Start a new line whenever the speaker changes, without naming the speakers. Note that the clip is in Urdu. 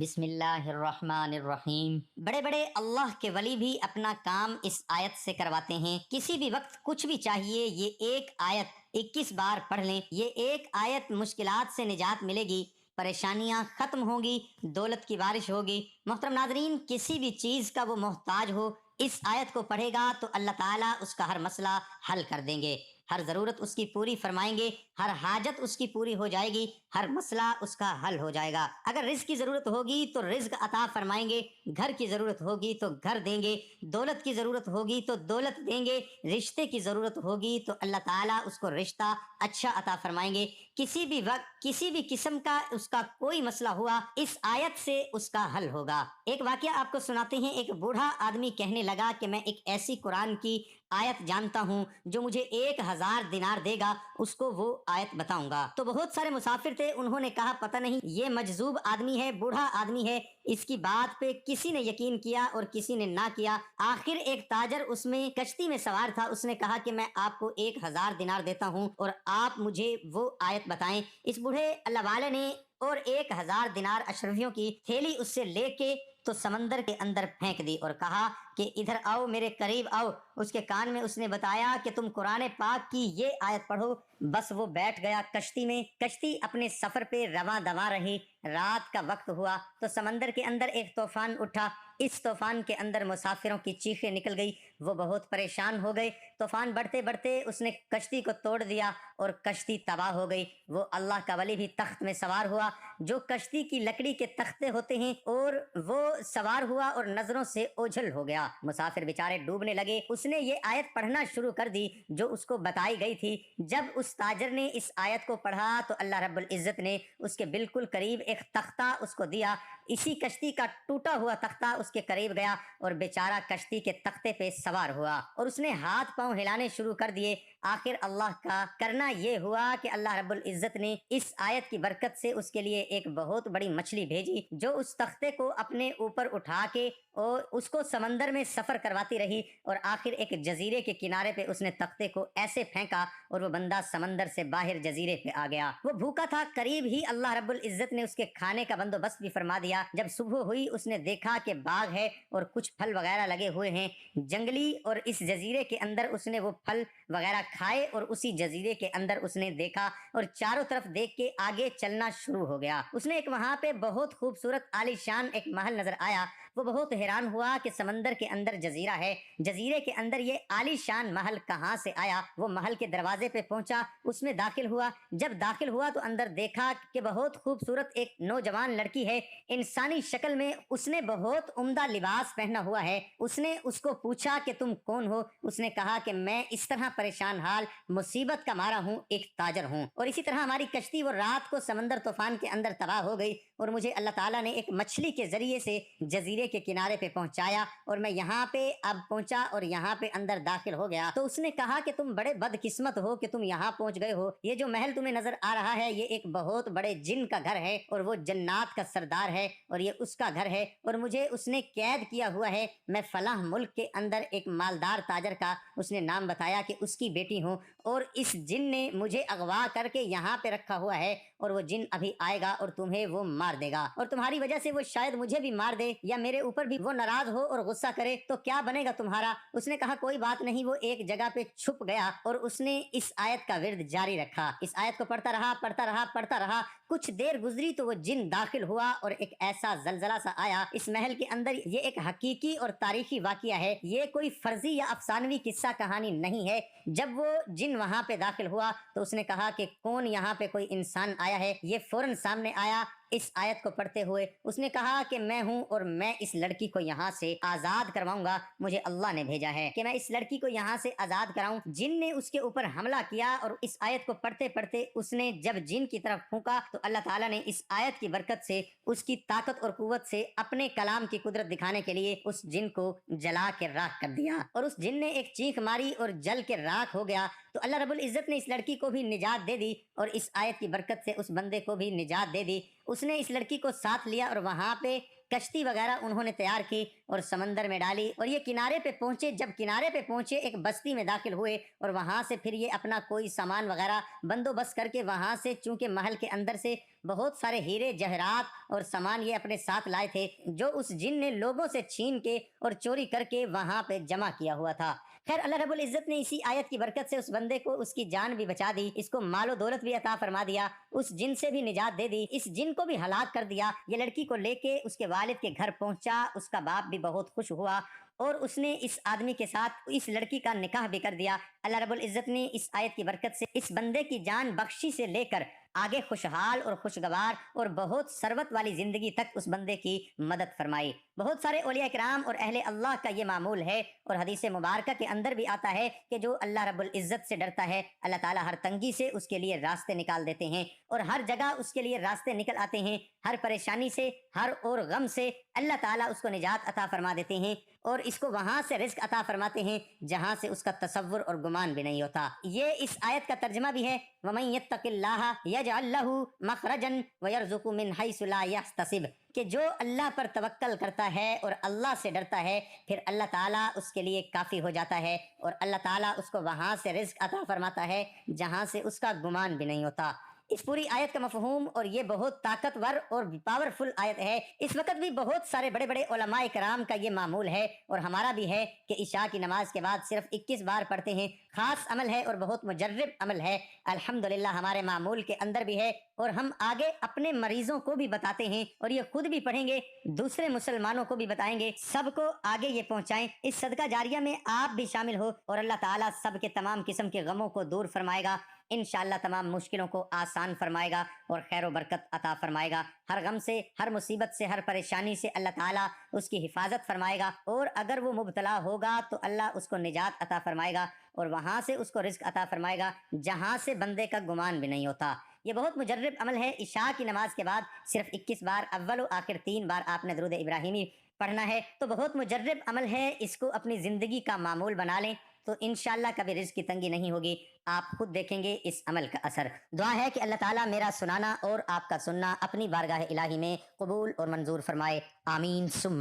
بسم اللہ الرحمن الرحیم۔ بڑے بڑے اللہ کے ولی بھی اپنا کام اس آیت سے کرواتے ہیں۔ کسی بھی وقت کچھ بھی چاہیے، یہ ایک آیت 21 بار پڑھ لیں، یہ ایک آیت مشکلات سے نجات ملے گی، پریشانیاں ختم ہوں گی، دولت کی بارش ہوگی۔ محترم ناظرین، کسی بھی چیز کا وہ محتاج ہو، اس آیت کو پڑھے گا تو اللہ تعالیٰ اس کا ہر مسئلہ حل کر دیں گے، ہر ضرورت اس کی پوری فرمائیں گے، ہر حاجت اس کی پوری ہو جائے گی، ہر مسئلہ اس کا حل ہو جائے گا۔ اگر رزق کی ضرورت ہوگی تو رزق عطا فرمائیں گے، گھر کی ضرورت ہوگی تو گھر دیں گے، دولت کی ضرورت ہوگی تو دولت دیں گے، رشتے کی ضرورت ہوگی تو اللہ تعالیٰ اس کو رشتہ اچھا عطا فرمائیں گے۔ کسی بھی وقت کسی بھی قسم کا اس کا کوئی مسئلہ ہوا، اس آیت سے اس کا حل ہوگا۔ ایک واقعہ آپ کو سناتے ہیں۔ ایک بوڑھا آدمی کہنے لگا کہ میں ایک ایسی قرآن کی آیت جانتا ہوں جو مجھے 1000 دینار دے گا، اس کو وہ آیت بتاؤں گا۔ تو بہت سارے مسافر تھے، انہوں نے کہا پتہ نہیں یہ مجذوب آدمی ہے، بوڑھا آدمی ہے، اس کی بات پہ کسی نے یقین کیا اور کسی نے نہ کیا۔ آخر ایک تاجر اس میں کشتی میں سوار تھا، اس نے کہا کہ میں آپ کو 1000 دینار دیتا ہوں اور آپ مجھے وہ آیت بتائیں۔ اس بوڑھے اللہ والے نے اور 1000 دینار اشرفیوں کی تھیلی اس سے لے کے تو سمندر کے اندر پھینک دی اور کہا کہ ادھر آؤ، میرے قریب آؤ۔ اس کے کان میں اس نے بتایا کہ تم قرآن پاک کی یہ آیت پڑھو۔ بس وہ بیٹھ گیا کشتی میں، کشتی اپنے سفر پہ رواں دواں رہی۔ رات کا وقت ہوا تو سمندر کے اندر ایک طوفان اٹھا۔ اس طوفان کے اندر مسافروں کی چیخیں نکل گئی، وہ بہت پریشان ہو گئے۔ طوفان بڑھتے بڑھتے اس نے کشتی کو توڑ دیا اور کشتی تباہ ہو گئی۔ وہ اللہ کا ولی بھی تخت میں سوار ہوا، جو کشتی کی لکڑی کے تختے ہوتے ہیں، اور وہ سوار ہوا اور نظروں سے اوجھل ہو گیا۔ مسافر بیچارے ڈوبنے لگے۔ اس نے یہ آیت پڑھنا شروع کر دی جو اس کو بتائی گئی تھی۔ جب اس تاجر نے اس آیت کو پڑھا تو اللہ رب العزت نے اس کے بالکل قریب ایک تختہ اس کو دیا۔ اسی کشتی کا ٹوٹا ہوا تختہ اس کے قریب گیا اور بیچارہ کشتی کے تختے پہ سوار ہوا اور اس نے ہاتھ پاؤں ہلانے شروع کر دیے۔ آخر اللہ کا کرنا یہ ہوا کہ اللہ رب العزت نے اس آیت کی برکت سے اس کے لیے ایک بہت بڑی مچھلی بھیجی، جو اس تختے کو اپنے اوپر اٹھا کے اور اس کو سمندر میں سفر کرواتی رہی، اور آخر ایک جزیرے کے کنارے پہ اس نے تختے کو ایسے پھینکا اور وہ بندہ سمندر سے باہر جزیرے پہ آ گیا۔ وہ بھوکا تھا، قریب ہی اللہ رب العزت نے اس کے کھانے کا بندوبست بھی فرما دیا۔ جب صبح ہوئی اس نے دیکھا کہ باغ ہے اور کچھ پھل وغیرہ لگے ہوئے ہیں جنگلی، اور اس جزیرے کے اندر اس نے وہ پھل وغیرہ کھائے اور اسی جزیرے کے اندر اس نے دیکھا اور چاروں طرف دیکھ کے آگے چلنا شروع ہو گیا۔ اس نے ایک وہاں پہ بہت خوبصورت عالی شان ایک محل نظر آیا۔ وہ بہت حیران ہوا کہ سمندر کے اندر جزیرہ ہے، جزیرے کے اندر یہ عالی شان محل کہاں سے آیا۔ وہ محل کے دروازے پہ پہنچا، اس میں داخل ہوا۔ جب داخل ہوا تو اندر دیکھا کہ بہت خوبصورت ایک نوجوان لڑکی ہے، انسانی شکل میں، اس نے بہت عمدہ لباس پہنا ہوا ہے۔ اس نے اس کو پوچھا کہ تم کون ہو؟ اس نے کہا کہ میں اس طرح پریشان حال مصیبت کا مارا ہوں، ایک تاجر ہوں، اور اسی طرح ہماری کشتی وہ رات کو سمندر طوفان کے اندر تباہ ہو گئی اور مجھے اللہ تعالیٰ نے ایک مچھلی کے ذریعے سے جزیرے کے کنارے پہ پہنچایا اور میں یہاں پہ اب پہنچا اور یہاں پہ اندر داخل ہو گیا۔ تو اس نے کہا کہ تم بڑے بدقسمت ہو کہ تم یہاں پہنچ گئے ہو۔ یہ جو محل تمہیں نظر آ رہا ہے یہ ایک بہت بڑے جن کا گھر ہے اور وہ جنات کا سردار ہے اور یہ اس کا گھر ہے، اور مجھے اس نے قید کیا ہوا ہے۔ میں فلاں ملک کے اندر ایک مالدار تاجر کا اس نے نام بتایا کہ اس کی بیٹی ہوں، اور اس جن نے مجھے اغوا کر کے یہاں پہ رکھا ہوا ہے، اور وہ جن ابھی آئے گا اور تمہیں وہ مار دے گا، اور تمہاری وجہ سے وہ شاید مجھے بھی مار دے یا میرے اوپر بھی وہ ناراض ہو اور غصہ کرے، تو کیا بنے گا تمہارا؟ اس نے کہا کوئی بات نہیں۔ وہ ایک جگہ پہ چھپ گیا اور اس نے اس آیت کا ورد جاری رکھا۔ اس آیت کو پڑھتا رہا پڑھتا رہا پڑھتا رہا۔ کچھ دیر گزری تو وہ جن داخل ہوا اور ایک ایسا زلزلہ سا آیا اس محل کے اندر۔ یہ ایک حقیقی اور تاریخی واقعہ ہے، یہ کوئی فرضی یا افسانوی قصہ کہانی نہیں ہے۔ جب وہ جن وہاں پہ داخل ہوا تو اس نے کہا کہ کون یہاں پہ کوئی انسان آیا ہے؟ یہ فوراً سامنے آیا اس آیت کو پڑھتے ہوئے۔ اس نے کہا کہ میں ہوں اور میں اس لڑکی کو یہاں سے آزاد کرواؤں گا، مجھے اللہ نے بھیجا ہے کہ میں اس لڑکی کو یہاں سے آزاد کراؤں۔ جن نے اس کے اوپر حملہ کیا اور اس آیت کو پڑھتے پڑھتے اس نے جب جن کی طرف پھونکا تو اللہ تعالیٰ نے اس آیت کی برکت سے اس کی طاقت اور قوت سے اپنے کلام کی قدرت دکھانے کے لیے اس جن کو جلا کے راکھ کر دیا، اور اس جن نے ایک چیخ ماری اور جل کے راکھ ہو گیا۔ تو اللہ رب العزت نے اس لڑکی کو بھی نجات دے دی اور اس آیت کی برکت سے اس بندے کو بھی نجات دے دی۔ اس نے اس لڑکی کو ساتھ لیا اور وہاں پہ کشتی وغیرہ انہوں نے تیار کی اور سمندر میں ڈالی، اور یہ کنارے پہ پہنچے۔ جب کنارے پہ پہنچے ایک بستی میں داخل ہوئے اور وہاں سے پھر یہ اپنا کوئی سامان وغیرہ بندوبست کر کے وہاں سے، چونکہ محل کے اندر سے بہت سارے ہیرے جواہرات اور سامان یہ اپنے ساتھ لائے تھے جو اس جن نے لوگوں سے چھین کے اور چوری کر کے وہاں پہ جمع کیا ہوا تھا۔ خیر اللہ رب العزت نے اسی آیت کی برکت سے اس بندے کو اس کی جان بھی بچا دی، اس کو مال و دولت بھی عطا فرما دیا، اس جن سے بھی نجات دے دی، اس جن کو بھی ہلاک کر دیا۔ یہ لڑکی کو لے کے اس کے والد کے گھر پہنچا، اس کا باپ بھی بہت خوش ہوا اور اس نے اس آدمی کے ساتھ اس لڑکی کا نکاح بھی کر دیا۔ اللہ رب العزت نے اس آیت کی برکت سے اس بندے کی جان بخشی سے لے کر آگے خوشحال اور خوشگوار اور بہت ثروت والی زندگی تک اس بندے کی مدد فرمائی۔ بہت سارے اولیاء کرام اور اہل اللہ کا یہ معمول ہے، اور حدیث مبارکہ کے اندر بھی آتا ہے کہ جو اللہ رب العزت سے ڈرتا ہے اللہ تعالیٰ ہر تنگی سے اس کے لیے راستے نکال دیتے ہیں، اور ہر جگہ اس کے لیے راستے نکل آتے ہیں، ہر پریشانی سے، ہر اور غم سے اللہ تعالیٰ اس کو نجات عطا فرما دیتے ہیں، اور اس کو وہاں سے رزق عطا فرماتے ہیں جہاں سے اس کا تصور اور گمان بھی نہیں ہوتا۔ یہ اس آیت کا ترجمہ بھی ہے، وَمَن يَتَّقِ اللَّهَ يَجْعَل لَّهُ مَخْرَجًا وَيَرْزُقْهُ مِنْ حَيْثُ لَا يَحْتَسِبُ، کہ جو اللہ پر توکل کرتا ہے اور اللہ سے ڈرتا ہے پھر اللہ تعالیٰ اس کے لیے کافی ہو جاتا ہے، اور اللہ تعالیٰ اس کو وہاں سے رزق عطا فرماتا ہے جہاں سے اس کا گمان بھی نہیں ہوتا۔ اس پوری آیت کا مفہوم، اور یہ بہت طاقتور اور پاورفل آیت ہے، اس وقت بھی بہت سارے بڑے بڑے علماء کرام کا یہ معمول ہے اور ہمارا بھی ہے کہ عشاء کی نماز کے بعد صرف 21 بار پڑھتے ہیں۔ خاص عمل ہے اور بہت مجرب عمل ہے، الحمدللہ ہمارے معمول کے اندر بھی ہے، اور ہم آگے اپنے مریضوں کو بھی بتاتے ہیں، اور یہ خود بھی پڑھیں گے، دوسرے مسلمانوں کو بھی بتائیں گے، سب کو آگے یہ پہنچائیں۔ اس صدقہ جاریہ میں آپ بھی شامل ہو، اور اللہ تعالیٰ سب کے تمام قسم کے غموں کو دور فرمائے گا، انشاءاللہ تمام مشکلوں کو آسان فرمائے گا اور خیر و برکت عطا فرمائے گا۔ ہر غم سے، ہر مصیبت سے، ہر پریشانی سے اللہ تعالیٰ اس کی حفاظت فرمائے گا، اور اگر وہ مبتلا ہوگا تو اللہ اس کو نجات عطا فرمائے گا، اور وہاں سے اس کو رزق عطا فرمائے گا جہاں سے بندے کا گمان بھی نہیں ہوتا۔ یہ بہت مجرب عمل ہے۔ عشاء کی نماز کے بعد صرف 21 بار، اول و آخر 3 بار آپ نے درود ابراہیمی پڑھنا ہے، تو بہت مجرب عمل ہے، اس کو اپنی زندگی کا معمول بنا لیں تو انشاءاللہ کبھی رزق کی تنگی نہیں ہوگی، آپ خود دیکھیں گے اس عمل کا اثر۔ دعا ہے کہ اللہ تعالیٰ میرا سنانا اور آپ کا سننا اپنی بارگاہ الہی میں قبول اور منظور فرمائے، آمین ثم